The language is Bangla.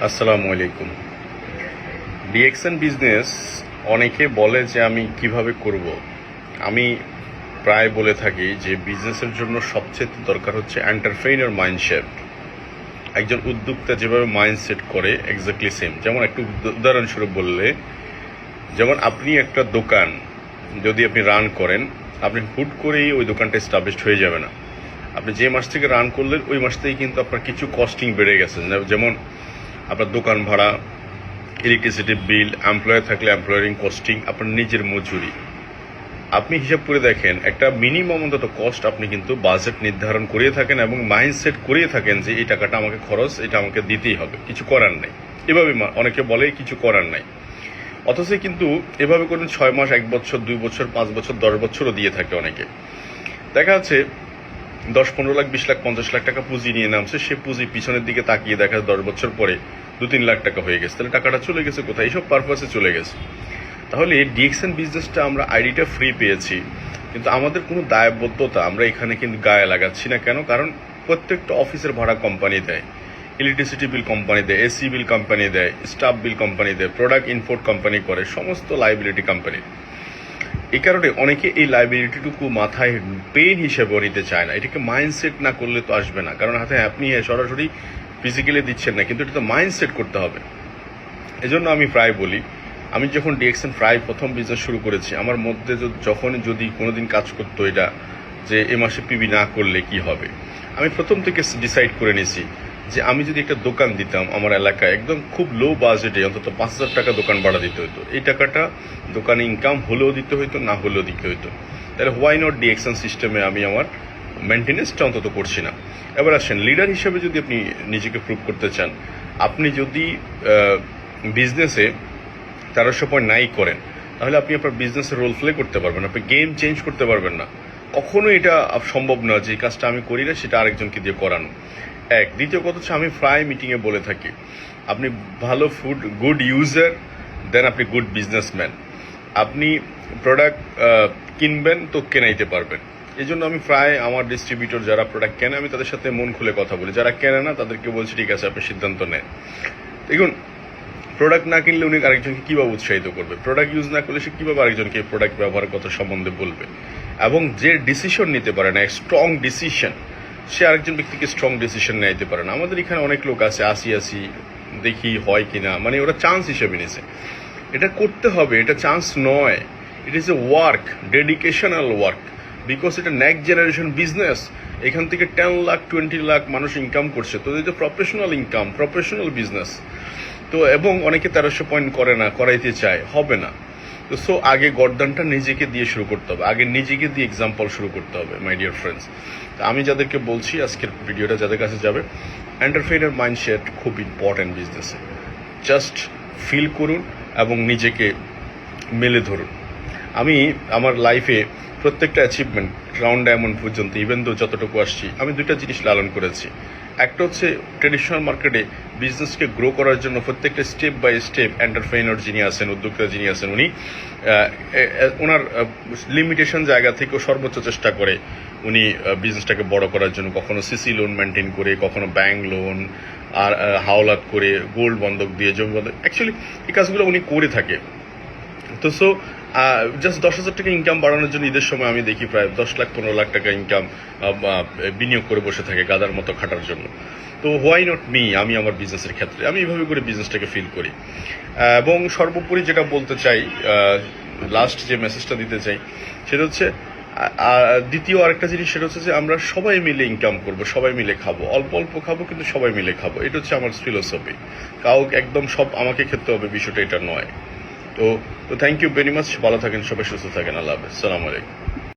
আসসালামু আলাইকুম। ডিএক্সএন বিজনেস অনেকে বলে যে আমি কিভাবে করব। আমি প্রায় বলে থাকি যে বিজনেসের জন্য সবচেয়ে দরকার হচ্ছে এন্টারপ্রেনিউর মাইন্ডসেট। একজন উদ্যোক্তা যেভাবে মাইন্ডসেট করে এক্স্যাক্টলি সেম। যেমন একটু উদাহরণস্বরূপ বললে, যেমন আপনি একটা দোকান যদি আপনি রান করেন, আপনি হুট করেই ওই দোকানটা এস্টাবলিশড হয়ে যাবে না। আপনি যে মাস থেকে রান করলেন ওই মাস থেকেই কিন্তু আপনার কিছু কস্টিং বেড়ে গেছে। যেমন আপনার দোকান ভাড়া, ইলেকট্রিসিটি বিল, এমপ্লয়ার থাকলে এমপ্লয়ারিং কস্টিং, আপনার নিজের মজুরি। আপনি হিসাব করে দেখেন, একটা মিনিমাম অন্তত কস্ট আপনি কিন্তু বাজেট নির্ধারণ করিয়ে থাকেন এবং মাইন্ডসেট করিয়ে থাকেন যে এই টাকাটা আমাকে খরচ, এটা আমাকে দিতেই হবে, কিছু করার নেই। এভাবে অনেকে বলে কিছু করার নাই, অথচ কিন্তু এভাবে করে 6 মাস, 1 বছর, 2 বছর, 5 বছর, 10 বছরও দিয়ে থাকে অনেকে। দেখা যাচ্ছে 10-15 লাখ, 20 লাখ, 50 লাখ টাকা পুঁজি নিয়ে নামছে, সে পুঁজি পিছনের দিকে তাকিয়ে দেখা 10 বছর পরে 2-3 লাখ টাকা হয়ে গেছে। তাহলে টাকাটা চলে গেছে কোথায়? এইসব পারপাসে চলে গেছে। তাহলে ডিএক্সএন বিজনেসটা আমরা আইডিটা ফ্রি পেয়েছি, কিন্তু আমাদের কোনো দায়বদ্ধতা আমরা এখানে কিন্তু গায়ে লাগাচ্ছি না। কেন? কারণ প্রত্যেকটা অফিসের ভাড়া কোম্পানি দেয়, ইলেকট্রিসিটি বিল কোম্পানি দেয়, এসি বিল কোম্পানি দেয়, স্টাফ বিল কোম্পানি দেয়, প্রোডাক্ট ইম্পোর্ট কোম্পানি করে, সমস্ত লাইবিলিটি কোম্পানি। এই কারণে অনেকে এই লাইবিলিটিটুকু মাথায় পেন হিসেবে নিতে চায় না। এটাকে মাইন্ডসেট না করলে তো আসবে না। কারণ হাতে আপনি সরাসরি ফিজিক্যালি দিচ্ছেন না, কিন্তু এটা তো মাইন্ডসেট করতে হবে। এজন্য আমি প্রায় বলি, আমি যখন ডিএক্সএন প্রায় প্রথম বিজনেস শুরু করেছি, আমার মধ্যে যখন যদি কোনোদিন কাজ করতো এটা যে এ মাসে পিবি না করলে কি হবে, আমি প্রথম থেকে ডিসাইড করে নিয়েছি যে আমি যদি একটা দোকান দিতাম আমার এলাকায়, একদম খুব লো বাজেটে, অন্তত 5,000 টাকা দোকান ভাড়া দিতে হতো। এই টাকাটা দোকানে ইনকাম হলেও দিতে হইতো, না হলেও দিতে হইতো। তাহলে হোয়াই নট ডিএক্সএন সিস্টেমে আমি আমার মেনটেনেন্সটা অন্তত করছি না। এবার আসেন, লিডার হিসেবে যদি আপনি নিজেকে প্রুভ করতে চান, আপনি যদি বিজনেসে 1300 পয়েন্ট নাই করেন, তাহলে আপনি আপনার বিজনেসের রোল প্লে করতে পারবেন, আপনি গেম চেঞ্জ করতে পারবেন না। কখনো এটা সম্ভব না যে কাজটা আমি করি না সেটা আরেকজনকে দিয়ে করানো। এক। দ্বিতীয় কথা হচ্ছে, আমি প্রায় মিটিংয়ে বলে থাকি, আপনি ভালো ফুড গুড ইউজার, দেন আপনি গুড বিজনেসম্যান। আপনি প্রোডাক্ট কিনবেন তো কেনাইতে পারবেন। এই জন্য আমি প্রায় আমার ডিস্ট্রিবিউটর যারা প্রোডাক্ট কেনে, আমি তাদের সাথে মন খুলে কথা বলি। যারা কেনে না তাদেরকে বলছি ঠিক আছে, আপনি সিদ্ধান্ত নেন। দেখুন, প্রোডাক্ট না কিনলে উনি আরেকজনকে কীভাবে উৎসাহিত করবে? প্রোডাক্ট ইউজ না করলে সে কীভাবে আরেকজনকে এই প্রোডাক্ট ব্যবহারের কথা সম্বন্ধে বলবে? এবং যে ডিসিশন নিতে পারে না, স্ট্রং ডিসিশন, সে আরেকজন ব্যক্তিকে স্ট্রং ডিসিশন নিতে পারে না। আমাদের এখানে অনেক লোক আছে, আসি দেখি হয় কিনা, মানে ওরা চান্স হিসেবে নিছে। এটা করতে হবে, এটা চান্স নয়, it is a work, dedicational work, because এটা নেক্সট জেনারেশন বিজনেস। এখান থেকে 10 লাখ 20 লাখ মানুষ ইনকাম করছে, তো এটা প্রফেশনাল ইনকাম, প্রফেশনাল বিজনেস। তো এবং অনেকে 1300 পয়েন্ট করে না, করাইতে চায়, হবে না। তো সো আগে গর্দানটা নিজেকে দিয়ে শুরু করতে হবে, আগে নিজেকে দিয়ে এক্সাম্পল শুরু করতে হবে মাই ডিয়ার ফ্রেন্ডস। আমি যাদেরকে বলছি, আজকের ভিডিওটা যাদের কাছে যাবে, এন্টারপ্রেনার মাইন্ডসেট খুব ইম্পর্টেন্ট বিজনেসে। জাস্ট ফিল করুন এবং নিজেকে মেলে ধরুন। আমি আমার লাইফে প্রত্যেকটা অ্যাচিভমেন্ট রাউন্ড ডায়মন্ড পর্যন্ত, ইভেন দো যতটুকু আসছি, আমি 2টা জিনিস লালন করেছি। একটা হচ্ছে ট্রেডিশনাল মার্কেটে বিজনেসকে গ্রো করার জন্য প্রত্যেকটা স্টেপ বাই স্টেপ এন্টারপ্রেনার যিনি আছেন, উদ্যোক্তা যিনি আছেন, উনি ওনার লিমিটেশন জায়গা থেকেও সর্বোচ্চ চেষ্টা করে উনি বিজনেসটাকে বড় করার জন্য। কখনো সিসি লোন মেনটেন করে, কখনো ব্যাংক লোন, আর হাওলাত করে, গোল্ড বন্ধক দিয়ে, জমি বন্ধক, অ্যাকচুয়ালি এই কাজগুলো উনি করে থাকে। তো সো জাস্ট 10,000 টাকা ইনকাম বাড়ানোর জন্য ঈদের সময় আমি দেখি প্রায় 10 লাখ 15 লাখ টাকা ইনকাম বিনিয়োগ করে বসে থাকে গাদার মতো খাটার জন্য। তো হোয়াই নট মি? আমি আমার বিজনেসের ক্ষেত্রে আমি এইভাবে করে বিজনেসটাকে ফিল করি। এবং সর্বোপরি যেটা বলতে চাই, লাস্ট যে মেসেজটা দিতে চাই সেটা হচ্ছে, দ্বিতীয় আরেকটা জিনিস, সেটা হচ্ছে যে আমরা সবাই মিলে ইনকাম করব, সবাই মিলে খাবো, অল্প অল্প খাবো কিন্তু সবাই মিলে খাবো। এটা হচ্ছে আমার ফিলোসফি। কাউকে একদম সব আমাকে খেতে হবে বিষয়টা এটা নয়। তো থ্যাংক ইউ ভেরি মাচ। ভালো থাকেন সবাই, সুস্থ থাকেন। আল্লাহ হাফেজ, আসসালামু আলাইকুম।